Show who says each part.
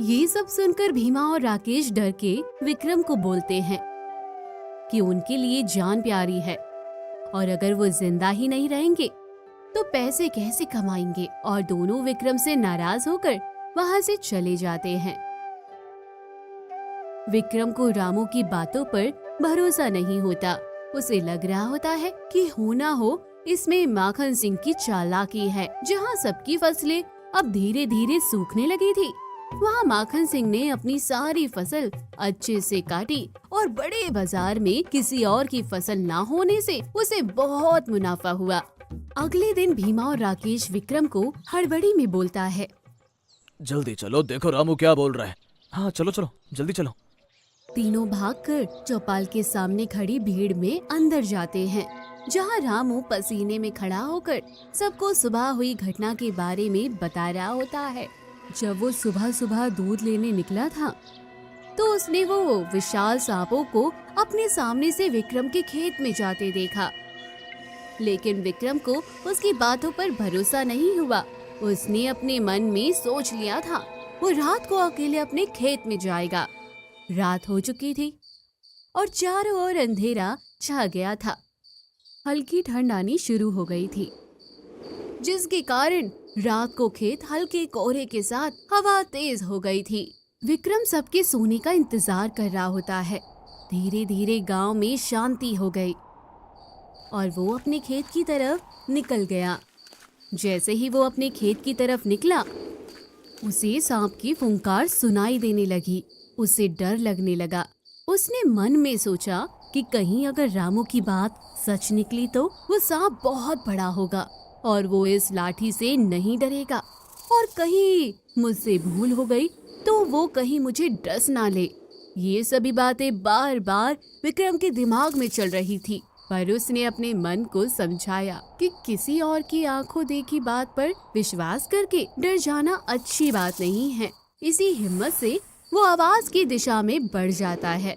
Speaker 1: ये सब सुनकर भीमा और राकेश डर के विक्रम को बोलते हैं कि उनके लिए जान प्यारी है और अगर वो जिंदा ही नहीं रहेंगे तो पैसे कैसे कमाएंगे। और दोनों विक्रम से नाराज होकर वहां से चले जाते हैं। विक्रम को रामू की बातों पर भरोसा नहीं होता। उसे लग रहा होता है कि हो ना हो इसमें माखन सिंह की चालाकी है। जहाँ सबकी फसलें अब धीरे धीरे सूखने लगी थी, वहाँ माखन सिंह ने अपनी सारी फसल अच्छे से काटी और बड़े बाजार में किसी और की फसल ना होने से उसे बहुत मुनाफा हुआ। अगले दिन भीमा और राकेश विक्रम को हड़बड़ी में बोलता है,
Speaker 2: जल्दी चलो, देखो रामू क्या बोल रहा है। हाँ चलो चलो जल्दी चलो।
Speaker 1: तीनों भागकर चौपाल के सामने खड़ी भीड़ में अंदर जाते हैं, जहाँ रामू पसीने में खड़ा होकर सबको सुबह हुई घटना के बारे में बता रहा होता है। जब वो सुबह सुबह दूध लेने निकला था तो उसने वो विशाल सांपों को अपने सामने से विक्रम के खेत में जाते देखा, लेकिन विक्रम को उसकी बातों पर भरोसा नहीं हुआ। उसने अपने मन में सोच लिया था वो रात को अकेले अपने खेत में जाएगा। रात हो चुकी थी और चारों ओर अंधेरा छा गया था। हल्की ठंड आनी शुरू हो गई थी, जिसके कारण रात को खेत हल्के कोहरे के साथ हवा तेज हो गई थी। विक्रम सबके सोने का इंतजार कर रहा होता है। धीरे धीरे गांव में शांति हो गई और वो अपने खेत की तरफ निकल गया। जैसे ही वो अपने खेत की तरफ निकला, उसे सांप की फुंकार सुनाई देने लगी। उसे डर लगने लगा। उसने मन में सोचा कि कहीं अगर रामू की बात सच निकली तो वो सांप बहुत बड़ा होगा और वो इस लाठी से नहीं डरेगा, और कहीं मुझसे भूल हो गई तो वो कहीं मुझे डस ना ले। ये सभी बातें बार बार विक्रम के दिमाग में चल रही थी, पर उसने अपने मन को समझाया कि किसी और की आंखों देखी बात पर विश्वास करके डर जाना अच्छी बात नहीं है। इसी हिम्मत से वो आवाज की दिशा में बढ़ जाता है।